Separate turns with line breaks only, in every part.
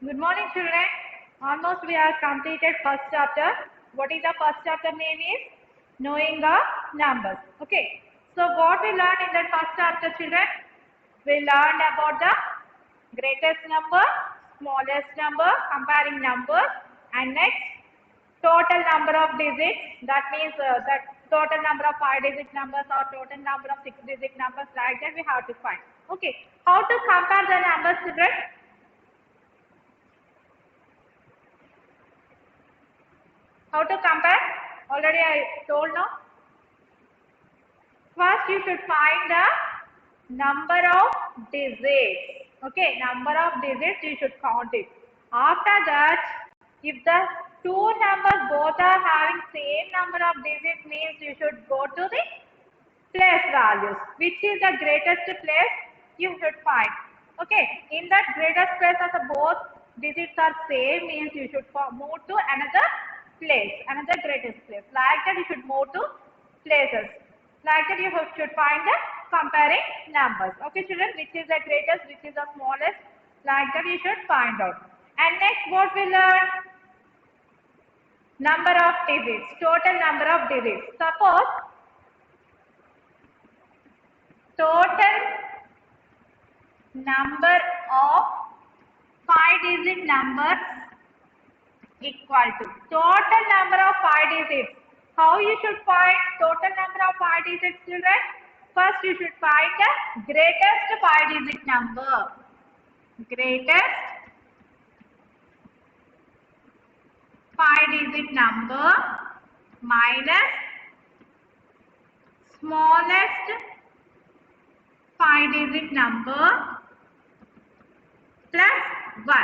Good morning, children. Almost we have completed first chapter. What is the first chapter name is? Knowing the numbers. Okay. So what we learned in the first chapter, children? We learned about the greatest number, smallest number, comparing numbers, and next total number of digits. That means that total number of 5-digit numbers or total number of 6-digit numbers, like that we have to find. Okay. How to compare the numbers, children? How to compare? Already I told now. First you should find the number of digits. Okay, number of digits you should count it. After that, if the two numbers both are having same number of digits, means you should go to the place values. Which is the greatest place you should find. Okay, in that greatest place of the both digits are same, means you should move to another place, another greatest place. Like that you should move to places. Like that you should find the comparing numbers. Okay children, which is the greatest, which is the smallest. Like that you should find out. And next what we learn? Number of digits, total number of digits. Suppose total number of 5-digit numbers equal to total number of 5 digits. How you should find total number of 5 digits, children? First you should find the greatest 5-digit number. Greatest 5-digit number minus smallest 5-digit number plus 1.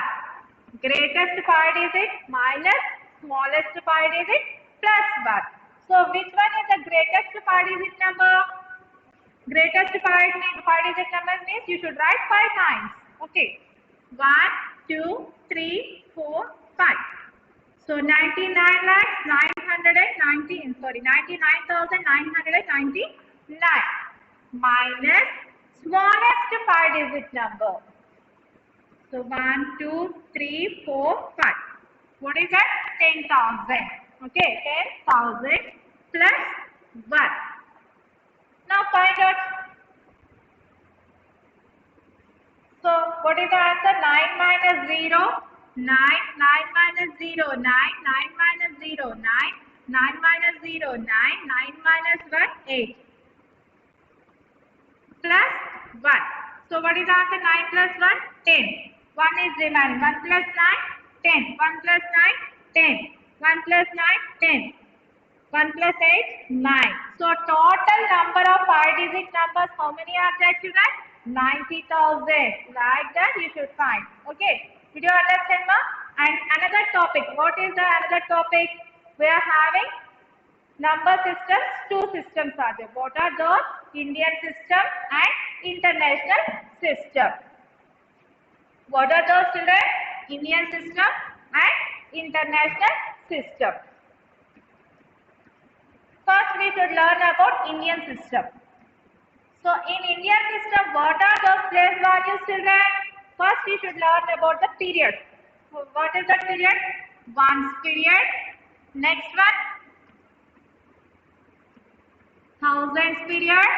Greatest 5-digit minus smallest 5-digit plus 1. So which one is the greatest 5-digit number? Greatest 5-digit number means you should write 5 times. Okay. 1, 2, 3, 4, 5. So 99,999 minus smallest 5-digit number. So 1, 2, 3, 4, 5. What is that? 10,000. Okay, 10,000 plus 1. Now find out. So what is the answer? 9 minus 0, 9, 9 minus 0, 9, 9 minus 0, 9, 9 minus 0, 9, 9 minus 1, 8. Plus 1. So what is the answer? 9 plus 1, 10. 1 is remaining. 1 plus 9, 10. 1 plus 9, 10. 1 plus 9, 10. 1 plus 8, 9. So total number of 5-digit numbers, how many are there, children? 90,000. Like that you should find. Okay. Did you understand, ma? And another topic. What is the another topic? We are having number systems. Two systems are there. What are those? Indian system and international system. What are those, children? Indian system and international system. First we should learn about Indian system. So in Indian system, what are those place values, children? First we should learn about the period. So what is that period? Ones period. Next one, thousands period.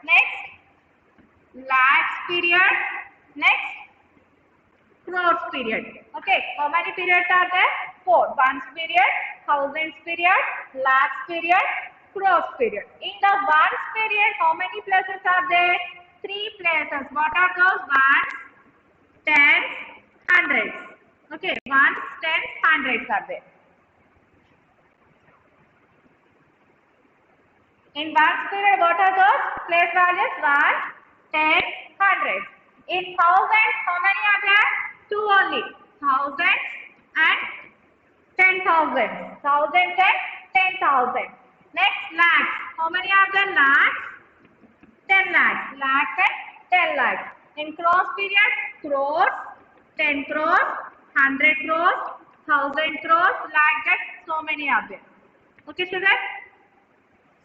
Next, lakhs period. Next, crores period. Okay, how many periods are there? 4. Ones period, thousands period, lakhs period, crores period. In the ones period, how many places are there? 3 places. What are those? Ones, tens, hundreds. Okay, ones, tens, hundreds are there. In ones period, what are those place values? 1, 10, hundreds. In thousands, how many are there? 2 only. Thousands and 10,000. Thousands and 10,000. Next, lakhs. How many are there? Lakhs? 10 lakhs. Lakhs and 10 lakhs. In crores period, crores, 10 crores, 100 crores, 1000 crores, like that, so many are there. Okay, children?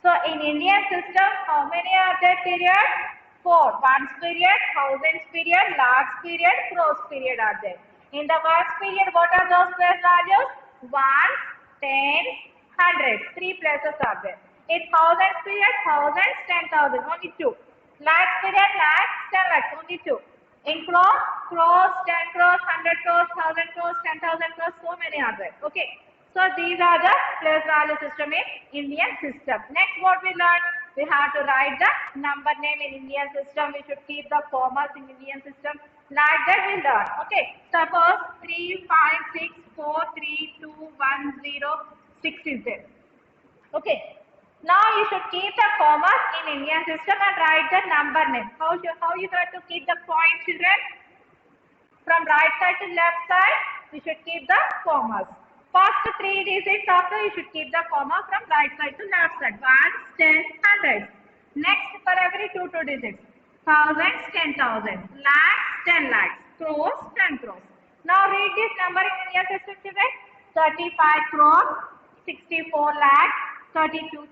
So in Indian system, how many are there periods? 4. Ones period, thousands period, lakhs period, crores period are there. In the ones period, what are those place values? Ones, tens, hundreds. 3 places are there. In thousands period, thousands, 10,000, only 2. Lakhs period, lakhs, 10 lakhs, only 2. In crores, crores, 10 crores, 100 crores, 1000 crores, 10,000 crores, so many are there. Okay. So these are the place value system in Indian system. Next, what we learn? We have to write the number name in Indian system. We should keep the commas in Indian system. Like that we learn. Okay. Suppose 3, 5, 6, 4, 3, 2, 1, 0, 6 is there. Okay. Now you should keep the commas in Indian system and write the number name. How you have to keep the point, children? From right side to left side, we should keep the commas. First 3 digits after, you should keep the comma from right side to left side. Ones, tens, hundreds. Next, for every 2 digits. Thousands, 10,000. Lakhs, 10 lakhs. Crores, 10 crores. Now read this number in Indian system, children. 35 crores, 64 lakhs, 32,106.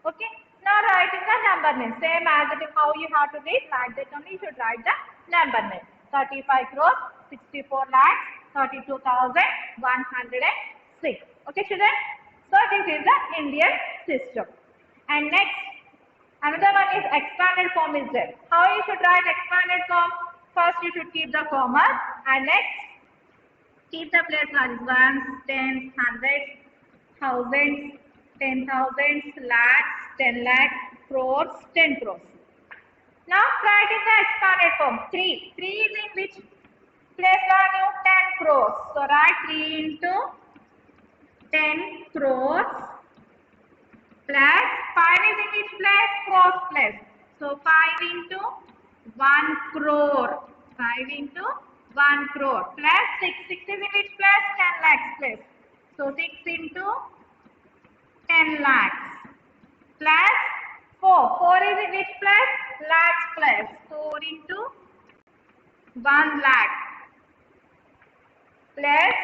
Okay. Now writing the number name. Same as it is how you have to read. Like that only you should write the number name. 35 crores, 64 lakhs, 32,106. Okay, children. So this is the Indian system. And next, another one is expanded form is there. How you should write expanded form? First you should keep the commas and next keep the place values. Ones, tens, hundreds, thousands, 10,000, lakhs, 10 lakhs, crores, 10 crores. Now writing the expanded form. 3. 3 is in which place value? 10 crores. So write 3 into 10 crores plus 5 is in which place? Crores place. So 5 into 1 crore. 5 into 1 crore plus 6. 6 is in which place? 10 lakhs place. So 6 into 10 lakhs plus 4. 4 is in which place? Lakhs place. 4 into 1 lakh plus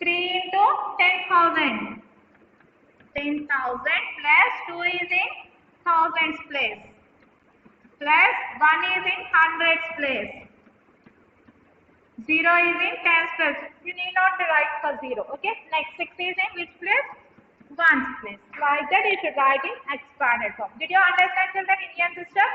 3 into 10,000. 10,000 plus 2 is in thousands place plus 1 is in hundreds place. 0 is in tens place. You need not write for 0. Okay. Next 6 is in which place? Ones place. Like that you should write in expanded form. Did you understand, children, Indian system?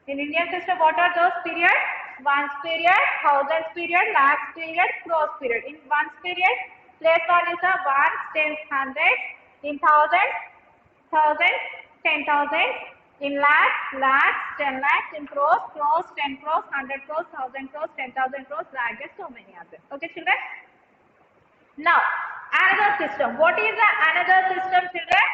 In Indian system, what are those periods? Ones period, thousands period, lakhs period, crores period. In ones period, place values are ones, tens, hundreds. In thousands, thousands, 10,000. In lakhs, lakhs, 10 lakhs. In crores, crores, 10 crores, 100 crores, 1,000 crores, 10,000 crores. Like that, so many are there. Okay, children? Now, another system. What is the another system, children?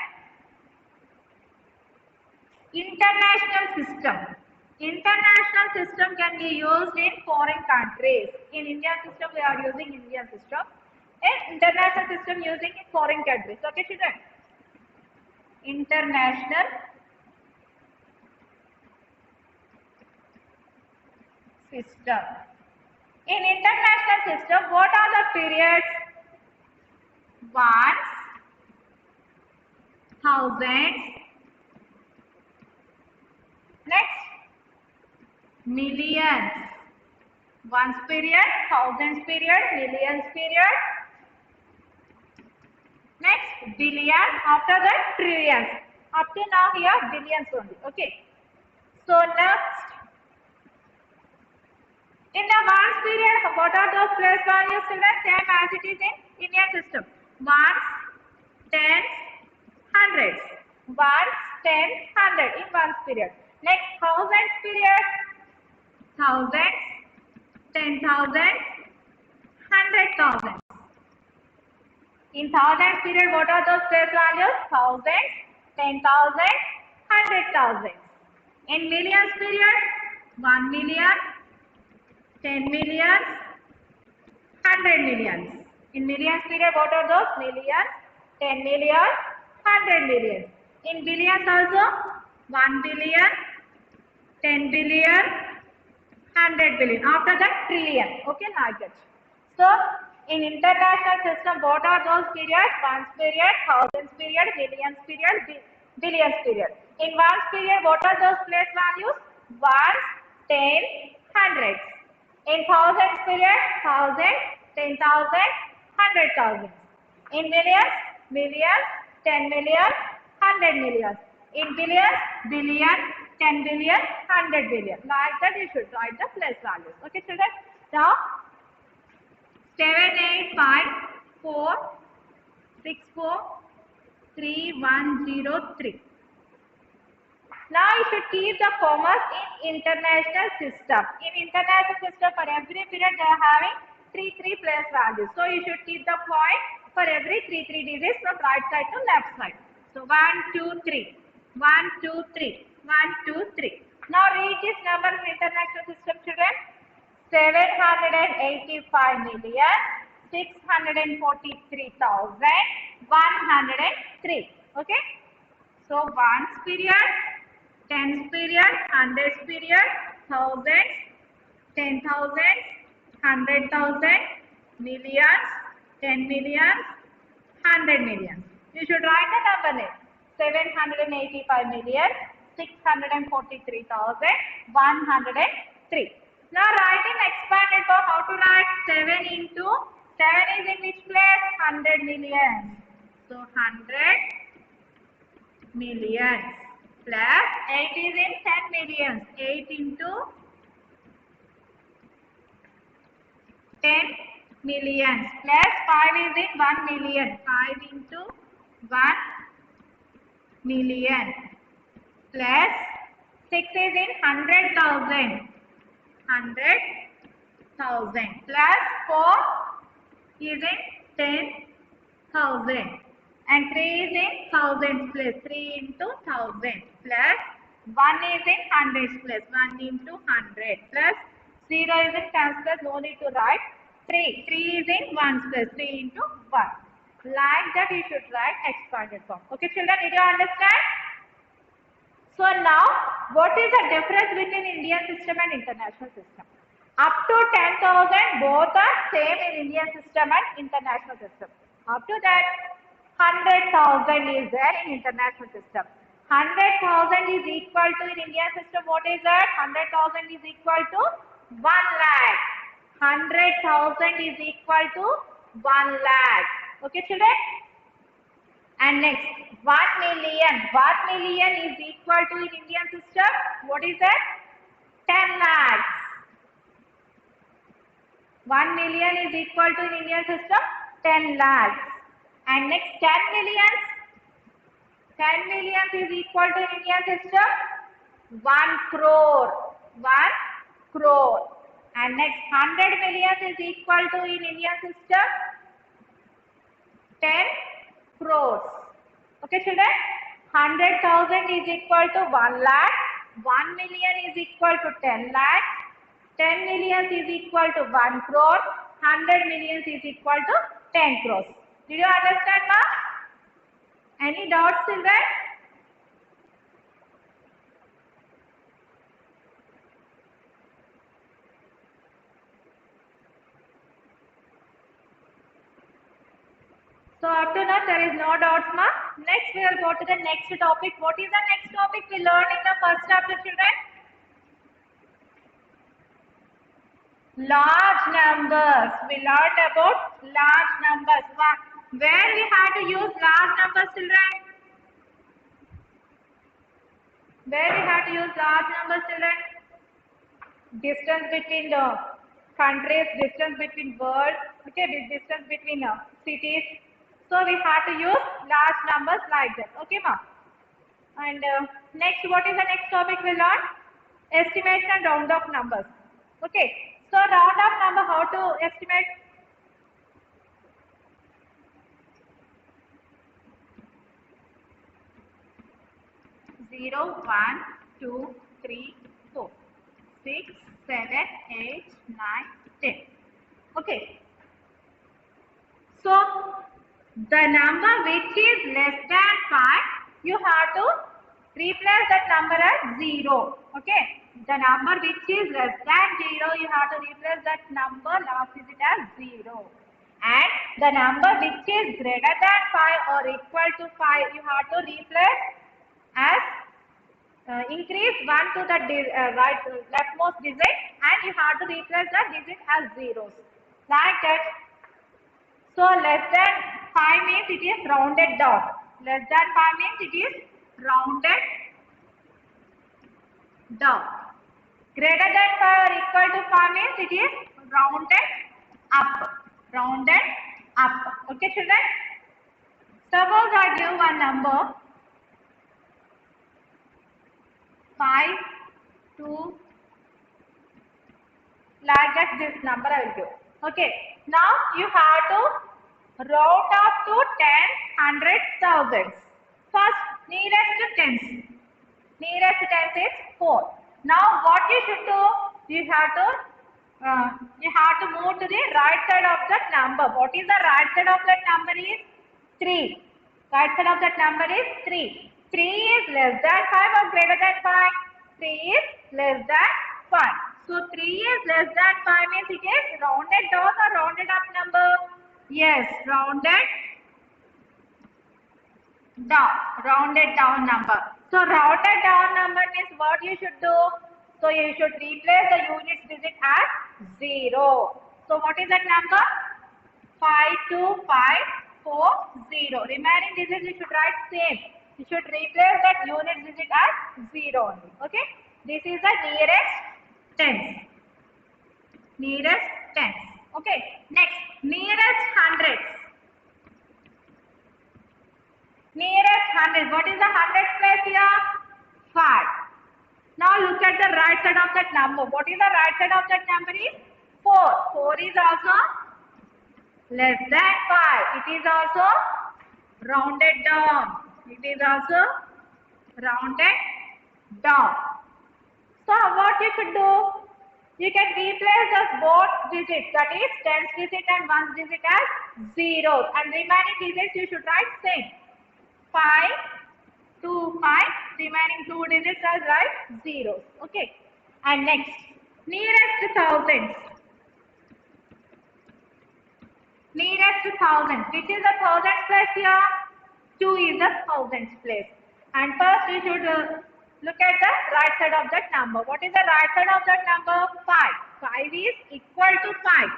International system. International system can be used in foreign countries. In Indian system, we are using Indian system. And international system using in foreign countries. Okay, children? International system. In international system, what are the periods? Ones, thousands, next millions. Ones period, thousands period, millions period. Next billion, after that trillions. Up to now here billions only. Okay. So next, in the ones period, what are those place values? Same as it is in Indian system. Ones, tens, hundreds. Ones, tens, hundred in ones period. Next thousands period, thousands, 10,000, 100,000. In thousands period, what are those place values? Thousands, 10,000, 100,000. In millions period, 1 million, 10 million, 100 millions. In millions period, what are those? Million, 10 million, 100 million. In billions also, 1 billion, 10 billion, 100 billion. After that, trillion. Okay, like that. So, in international system, what are those periods? Ones period, thousands period, millions period, billions period. In ones period, what are those place values? Ones, 10, hundreds. In thousands period, thousand, 10,000, 100,000. In millions, millions, 10 million, 100 million. In billions, billion, 10 billion, 100 billion. Like that you should write the plus values. Okay children. Now 7, 8, 5, 4, 6, 4, 3, 1, 0, 3. Now you should keep the commas in international system. In international system, for every period they are having 3 plus values. So you should keep the point for every 3 digits from right side to left side. So 1, 2, 3. 1, 2, 3. 1, 2, 3. Now read this number in international system, children. 785 million 643,103. Okay. So ones period, tens period, hundreds period, thousands, 10,000, 100,000, millions, 10 millions, 100 millions. You should write the number name. 785 million, 643,103. Now write in expanded form. How to write 7 into 7 is in which place? 100 millions. So 100 millions plus 8 is in 10 millions. 8 into 10 millions plus 5 is in 1 million. 5 into 1 million plus 6 is in 100,000. 100,000 plus 4 is in 10,000 and 3 is in thousands place. 3 into 1000 plus 1 is in hundreds place. 1 into 100 plus 0 is in tens place. No need to write. 3 is in ones place. 3 into 1. Like that you should write expanded form. Okay children, did you understand? So now, what is the difference between Indian system and international system? Up to 10,000, both are same in Indian system and international system. Up to that, 100,000 is there in international system. 100,000 is equal to in Indian system. What is that? 100,000 is equal to 1 lakh. 100,000 is equal to 1 lakh. Okay, children? And next, 1 million. 1 million is equal to in Indian system. What is that? 10 lakhs. 1 million is equal to in Indian system. 10 lakhs. And next, 10 millions. 10 millions is equal to in Indian system. 1 crore. 1 crore. And next, 100 millions is equal to in Indian system. 10 crores. Okay children, 100,000 is equal to 1 lakh, 1 million is equal to 10 lakh, 10 millions is equal to 1 crore, 100 millions is equal to 10 crores. Did you understand now? Any doubts children? So up to now there is no doubts ma. Next we will go to the next topic. What is the next topic we learned in the first chapter children? Large numbers. We learned about large numbers. Where we had to use large numbers children? Where we had to use large numbers children? Distance between the countries, distance between worlds, okay, distance between cities. So we have to use large numbers like that. Okay, ma. And next, what is the next topic we learn? Estimation and round off numbers. Okay. So round off number, how to estimate? Zero, 1, 2, 3, 4, 6, 7, 8, 9, 10. Okay. So the number which is less than 5, you have to replace that number as 0. Okay. The number which is less than 0, you have to replace that number last digit as 0. And the number which is greater than 5 or equal to 5, you have to replace as increase 1 to the right leftmost digit, and you have to replace the digit as zeros. Like that. So less than 5 means it is rounded down. Less than 5 means it is rounded down. Greater than 5 or equal to 5 means it is rounded up. Rounded up. Okay, children? Suppose I give one number 5, 2, like that, this number I will give. Okay. Now you have to round up to tens, hundreds, thousands. First, nearest to tens. Nearest to tens is 4. Now what you should do? You have to move to the right side of that number. What is the right side of that number is 3. Right side of that number is 3. 3 is less than 5 or greater than 5? 3 is less than 5. So 3 is less than 5 means it is rounded down or rounded up number? Yes, rounded down. Rounded down number. So rounded down number means what you should do? So you should replace the unit digit as 0. So what is that number? 52540. Remaining digits you should write same. You should replace that unit digit as 0 only. Okay. This is the nearest tens. Nearest tens. Okay. Next, nearest hundreds. Nearest hundred. What is the hundreds place here? 5. Now look at the right side of that number. What is the right side of that number is? 4. 4 is also less than 5. It is also rounded down. It is also rounded down. So what you should do? You can replace the both digits, that is tens digit and ones digit as zeros, and remaining digits you should write same. 5, 2, 5, remaining 2 digits as write zeros. Okay. And next, nearest to thousands. Nearest to thousands. Which is the thousands place here? 2 is the thousands place. And first you should look at the right side of that number. What is the right side of that number? 5. 5 is equal to 5.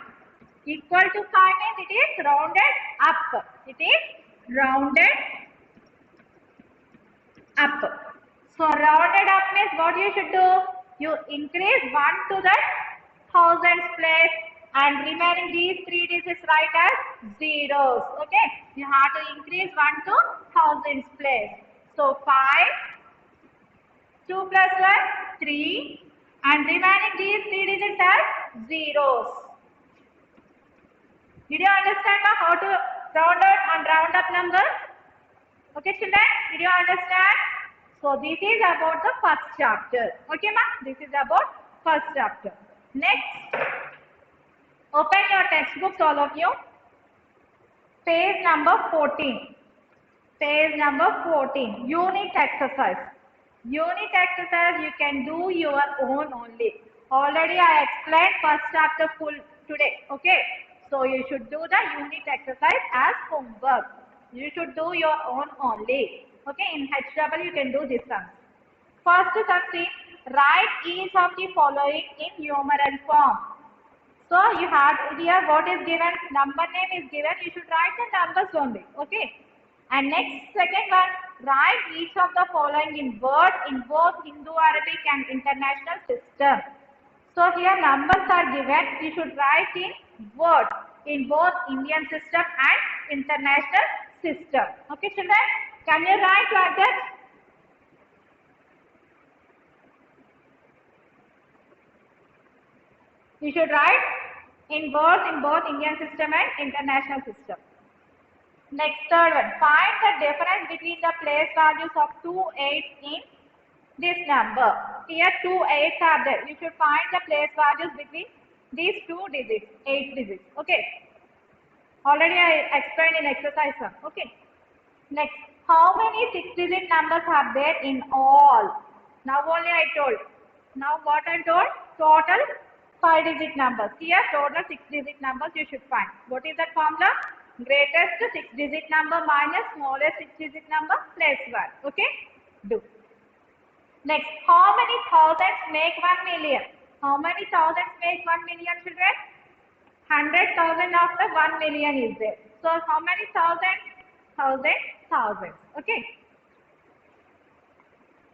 Equal to 5 means it is rounded up. It is rounded up. So rounded up means what you should do? You increase 1 to the thousands place, and remaining these 3 digits write as zeros. Okay. You have to increase 1 to thousands place. So 5, 2 plus 1, 3, and remaining these 3 digits as zeros. Did you understand how to round out and round up numbers? Okay, children? Did you understand? So this is about the first chapter. Okay, ma? This is about first chapter. Next, open your textbooks, all of you. Page number 14. Page number 14. Unit exercise. Unit exercise you can do your own only. Already I explained first chapter full today. Okay. So you should do the unit exercise as homework. You should do your own only. Okay. In HW you can do this sum. First sum, see, write each of the following in numeral form. So you have here what is given, number name is given, you should write the numbers only. Okay. And next, second one, write each of the following in words in both Hindu, Arabic and international system. So here numbers are given, you should write in words in both Indian system and international system. Okay, children? Can you write like that? You should write in words in both Indian system and international system. Next, third one. Find the difference between the place values of 2 8s in this number. Here 2 8s are there. You should find the place values between these 2 digits, 8 digits. Okay. Already I explained in exercise 1. Okay. Next, how many 6-digit numbers are there in all? Now only I told. Now what I told? Total 5-digit numbers. Here total 6-digit numbers you should find. What is that formula? Greatest 6-digit number minus smallest 6-digit number plus 1. Okay? Do. Next, how many thousands make 1 million? How many thousands make 1 million, children? 100,000 of the 1 million is there. So how many thousands? Thousands. Okay.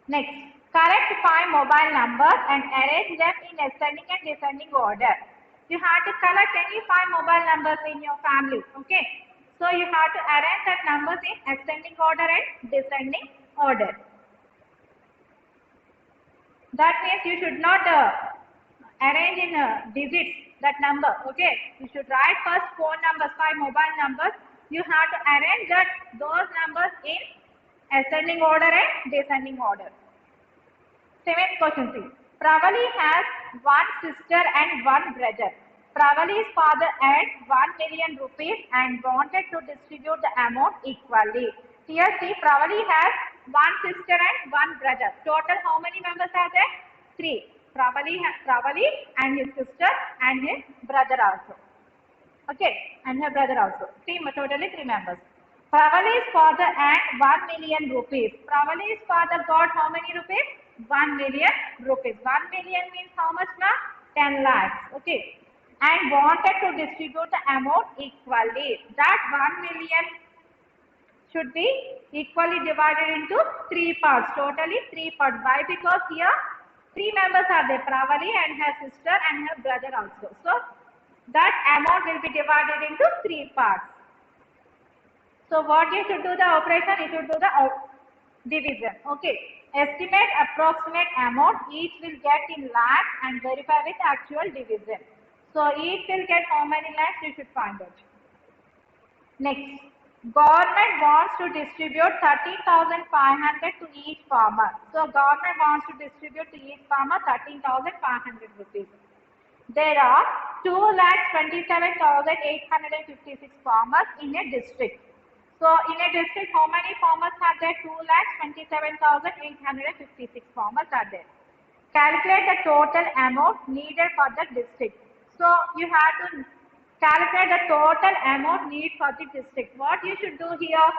Next, collect 5 mobile numbers and arrange them in ascending and descending order. You have to collect any 5 mobile numbers in your family. Okay. So you have to arrange that numbers in ascending order and descending order. That means you should not arrange in digits that number. Okay. You should write first 4 numbers, 5 mobile numbers. You have to arrange those numbers in ascending order and descending order. Seventh question, see. Pravali has one sister and one brother. Pravali's father earned 1 million rupees and wanted to distribute the amount equally. Here, see, Pravali has one sister and one brother. Total, how many members are there? 3. Pravali and his sister and his brother also. Okay, and her brother also. Totally 3 members. Pravali's father earned 1 million rupees. Pravali's father got how many rupees? 1 million rupees. 1 million means how much now? 10 lakhs. Okay. And wanted to distribute the amount equally. That 1 million should be equally divided into 3 parts. Totally 3 parts. Why? Because here 3 members are there. Pravali and her sister and her brother also. So that amount will be divided into 3 parts. So what you should do the operation, you should do the division. Okay. Estimate approximate amount, each will get in lakhs and verify with actual division. So each will get how many lakhs, you should find out. Next, government wants to distribute 13,500 to each farmer. So government wants to distribute to each farmer 13,500 rupees. There are 2,27,856 farmers in a district. So in a district, how many farmers are there? 2,27,856 farmers are there. Calculate the total amount needed for the district. So you have to calculate the total amount needed for the district. What you should do here?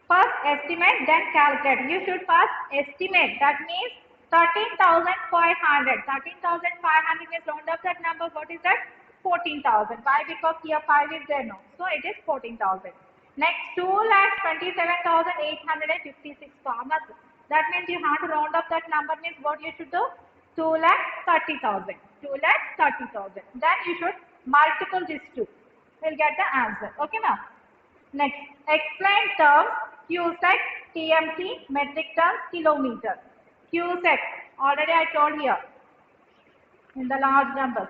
First estimate, then calculate. You should first estimate. That means 13,500. 13,500 is round up that number. What is that? 14,000. Why? Because here 5 is there, no. So it is 14,000. Next, 2,27,856 farmers. That means you have to round up that number. Means what you should do? 2,30,000. 2,30,000. Then you should multiple this 2. We'll get the answer. Okay, now. Next, explain terms cubic, TMC, metric tons, kilometer. Cubic, already I told here in the large numbers.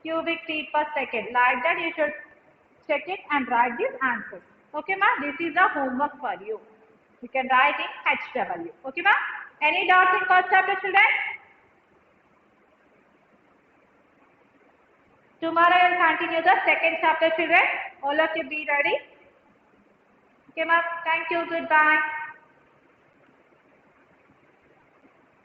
Cubic feet per second. Like that, you should check it and write these answers. Okay, ma? This is the homework for you. You can write in HW. Okay, ma? Any doubts in first chapter, children? Tomorrow I will continue the second chapter, children. All of you be ready. Okay, ma'am. Thank you. Goodbye.